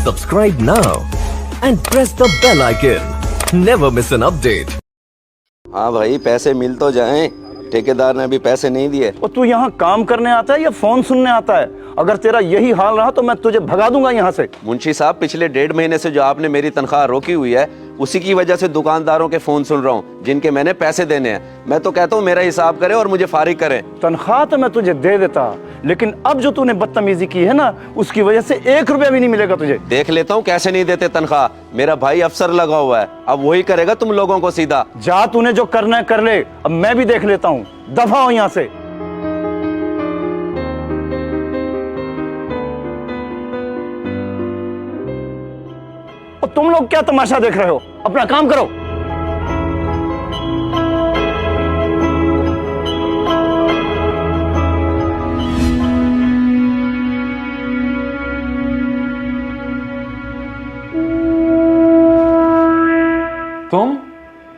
Subscribe now and press the bell icon. Never miss an update. हाँ भाई, पैसे मिल तो जाएं। ठेकेदार ने अभी पैसे नहीं दिए। और तू यहाँ काम करने आता है या फोन सुनने आता है? अगर तेरा यही हाल रहा तो मैं तुझे भगा दूंगा यहाँ से। मुंशी साहब, पिछले 1.5 महीने से जो आपने मेरी तनख्वाह रोकी हुई है, उसी की वजह से दुकानदारों के फोन सुन रहा हूँ जिनके मैंने पैसे देने हैं। मैं तो कहता हूँ मेरा हिसाब करें और मुझे फारिग करें। तनख्वाह तो मैं तुझे दे देता, लेकिन अब जो तूने बदतमीजी की है ना, उसकी वजह से 1 रुपया भी नहीं मिलेगा तुझे। देख लेता हूँ कैसे नहीं देते तनख्वाह। मेरा भाई अफसर लगा हुआ है, अब वही करेगा तुम लोगों को सीधा। जा, तूने जो करना है कर ले, अब मैं भी देख लेता हूँ। दफा हो यहाँ से। और तुम लोग क्या तमाशा देख रहे हो? अपना काम करो।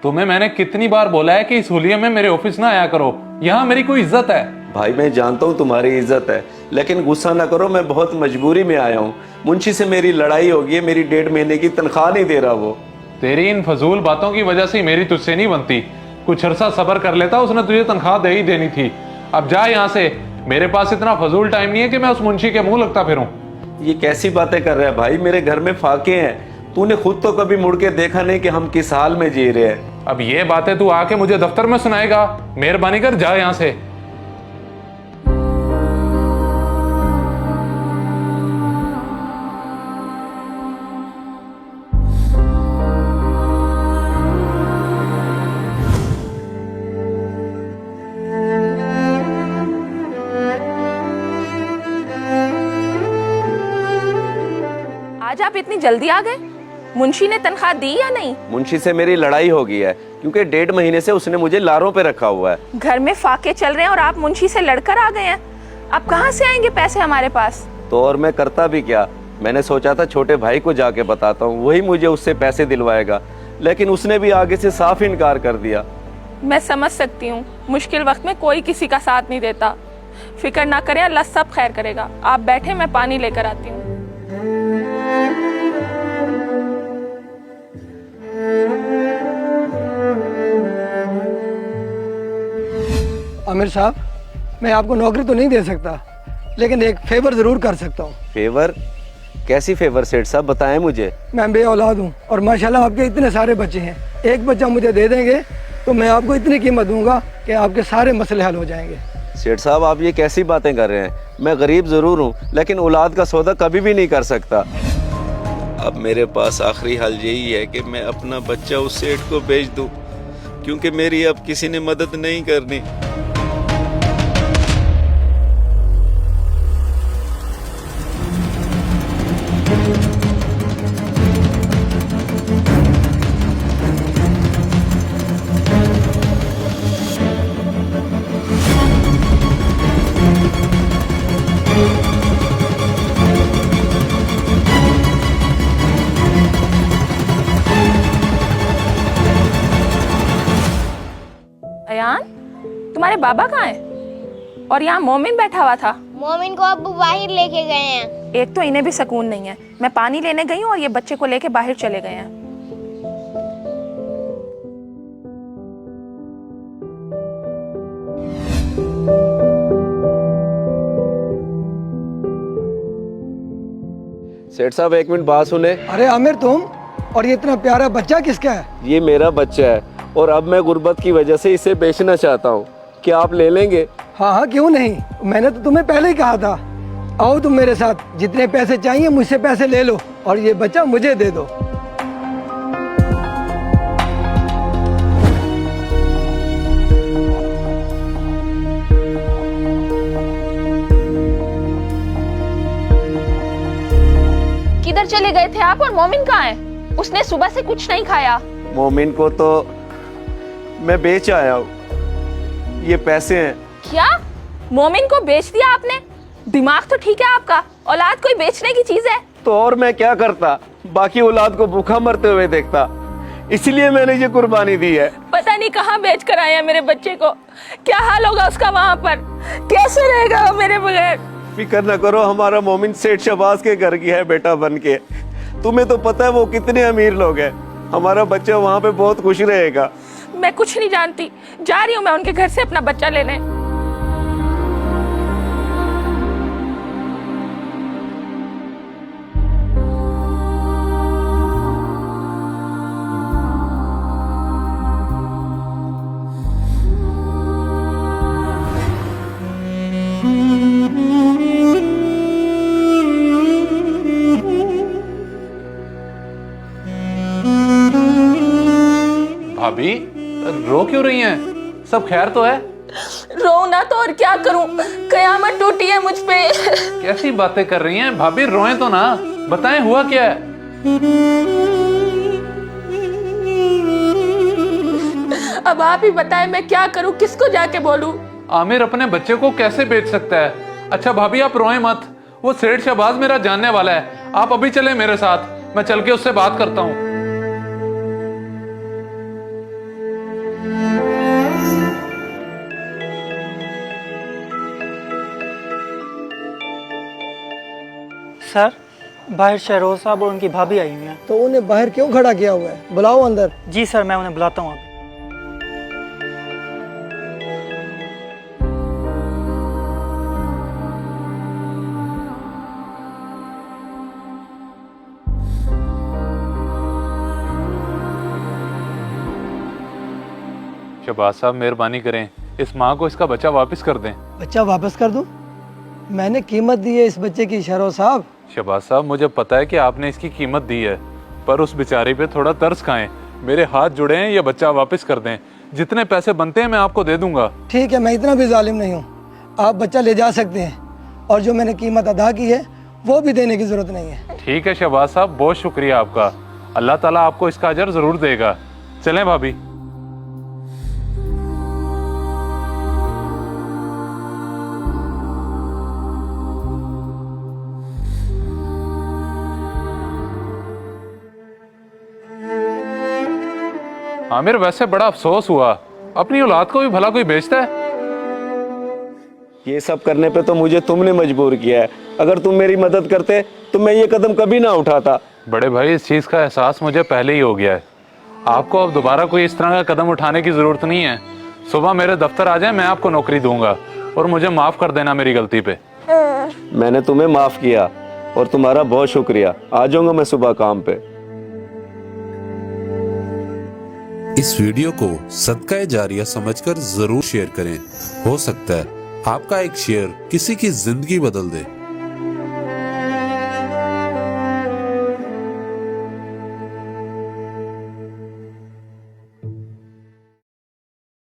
तुम्हें मैंने कितनी बार बोला है कि इस हुलिये में मेरे ऑफिस ना आया करो। यहाँ मेरी कोई इज्जत है। भाई मैं जानता हूँ तुम्हारी इज्जत है, लेकिन गुस्सा ना करो, मैं बहुत मजबूरी में आया हूँ। मुंशी से मेरी लड़ाई हो गई है, मेरी 1.5 महीने की तनख्वाह नहीं दे रहा वो। तेरी इन फजूल बातों की वजह से मेरी तुझसे नहीं बनती। कुछ अरसा सब्र कर लेता, उसने तुझे तनख्वाह दे ही देनी थी। अब जा यहाँ से। मेरे पास इतना फजूल टाइम नहीं है कि मैं उस मुंशी के मुंह लगता फिरूं। ये कैसी बातें कर रहा है भाई? मेरे घर में फाके हैं। तूने खुद तो कभी मुड़ के देखा नहीं कि हम किस हाल में जी रहे हैं। अब ये बातें तू आके मुझे दफ्तर में सुनाएगा? मेहरबानी कर जा यहाँ से। आज आप इतनी जल्दी आ गए? मुंशी ने तनख्वाह दी या नहीं? मुंशी से मेरी लड़ाई हो गई है, क्योंकि 1.5 महीने से उसने मुझे लारों पे रखा हुआ है। घर में फाके चल रहे हैं और आप मुंशी से लड़कर आ गए हैं। अब कहाँ से आएंगे पैसे हमारे पास? तो और मैं करता भी क्या? मैंने सोचा था छोटे भाई को जाके बताता हूँ, वही मुझे उससे पैसे दिलवाएगा, लेकिन उसने भी आगे से साफ इनकार कर दिया। मैं समझ सकती हूँ, मुश्किल वक्त में कोई किसी का साथ नहीं देता। फिक्र ना करें, अल्लाह सब खैर करेगा। आप बैठे, मैं पानी लेकर आती हूँ। आमिर साहब, मैं आपको नौकरी तो नहीं दे सकता, लेकिन एक फेवर जरूर कर सकता हूँ। फेवर? कैसी फेवर सेठ साहब, बताएं मुझे। मैं बे औलाद हूँ और माशाल्लाह आपके इतने सारे बच्चे हैं। एक बच्चा मुझे दे देंगे तो मैं आपको इतनी कीमत दूंगा कि आपके सारे मसले हल हो जाएंगे। सेठ साहब, आप ये कैसी बातें कर रहे हैं? मैं गरीब जरूर हूँ, लेकिन औलाद का सौदा कभी भी नहीं कर सकता। अब मेरे पास आखिरी हल यही है कि मैं अपना बच्चा उस सेठ को बेच दूं, क्योंकि मेरी अब किसी ने मदद नहीं करनी। अयान, तुम्हारे बाबा कहाँ हैं? और यहाँ मोमिन बैठा हुआ था। मोमिन को अब्बू बाहर लेके गए हैं। एक तो इन्हें भी सुकून नहीं है। मैं पानी लेने गई हूँ और ये बच्चे को लेके बाहर चले गए हैं। सेठ साहब, 1 मिनट बात सुने। अरे आमिर, तुम? और ये इतना प्यारा बच्चा किसका है? ये मेरा बच्चा है और अब मैं गुर्बत की वजह से इसे बेचना चाहता हूँ। क्या आप ले लेंगे? हाँ हाँ, क्यों नहीं। मैंने तो तुम्हें पहले ही कहा था। आओ तुम मेरे साथ, जितने पैसे चाहिए मुझसे पैसे ले लो और ये बच्चा मुझे दे दो। किधर चले गए थे आप? और मोमिन कहाँ है? उसने सुबह से कुछ नहीं खाया। मोमिन को तो मैं बेच आया हूँ, ये पैसे हैं। क्या? मोमिन को बेच दिया आपने? दिमाग तो ठीक है आपका, औलाद कोई बेचने की चीज है? तो और मैं क्या करता, बाकी औलाद को भूखा मरते हुए देखता, इसलिए मैंने ये कुर्बानी दी है। पता नहीं कहाँ बेच कर आया मेरे बच्चे को। क्या हाल होगा उसका वहाँ पर? कैसे रहेगा वो मेरे बगैर? फिक्र न करो, हमारा मोमिन सेठ शहबाज के घर की है बेटा बन के। तुम्हें तो पता है वो कितने अमीर लोग हैं। हमारा बच्चा वहाँ पे बहुत खुश रहेगा। मैं कुछ नहीं जानती, जा रही हूँ मैं उनके घर से अपना बच्चा लेने। भाभी रो क्यों रही हैं? सब खैर तो है? रो ना तो और क्या करूं, कयामत टूटी है मुझ पे। कैसी बातें कर रही हैं भाभी? रोएं तो ना, बताएं हुआ क्या है? अब आप ही बताएं मैं क्या करूं, किसको जाके बोलूं? आमिर अपने बच्चे को कैसे बेच सकता है? अच्छा भाभी आप रोएं मत, वो सेठ शहबाज मेरा जानने वाला है। आप अभी चले मेरे साथ, मैं चल के उससे बात करता हूँ। सर, बाहर शहरोज साहब और उनकी भाभी आई हुई हैं। तो उन्हें बाहर क्यों खड़ा किया हुआ है? बुलाओ अंदर। जी सर, मैं उन्हें बुलाता हूँ अभी। शहबाज साहब मेहरबानी करें, इस माँ को इसका बच्चा वापस कर दें। बच्चा वापस कर दूं? मैंने कीमत दी है इस बच्चे की शहरोज साहब। शहबाज साहब मुझे पता है कि आपने इसकी कीमत दी है, पर उस बेचारी पे थोड़ा तरस खाएं। मेरे हाथ जुड़े हैं, ये बच्चा वापस कर दें। जितने पैसे बनते हैं मैं आपको दे दूंगा। ठीक है, मैं इतना भी जालिम नहीं हूँ। आप बच्चा ले जा सकते हैं, और जो मैंने कीमत अदा की है वो भी देने की जरूरत नहीं है। ठीक है शहबाज साहब, बहुत शुक्रिया आपका। अल्लाह ताला आपको इसका अजर जरूर देगा। चलें भाभी। आमिर वैसे बड़ा अफसोस हुआ, अपनी औलाद को भी भला कोई बेचता है? ये सब करने पे तो मुझे तुमने मजबूर किया है। अगर तुम मेरी मदद करते तो मैं ये कदम कभी ना उठाता। बड़े भाई इस चीज का एहसास मुझे पहले ही हो गया है। आपको अब दोबारा कोई इस तरह का कदम उठाने की जरूरत नहीं है। सुबह मेरे दफ्तर आ जाए, मैं आपको नौकरी दूंगा, और मुझे माफ कर देना मेरी गलती पे। मैंने तुम्हें माफ किया और तुम्हारा बहुत शुक्रिया। आ जाऊंगा मैं सुबह काम पे। इस वीडियो को सदका जारिया समझकर जरूर शेयर करें। हो सकता है आपका एक शेयर किसी की जिंदगी बदल दे।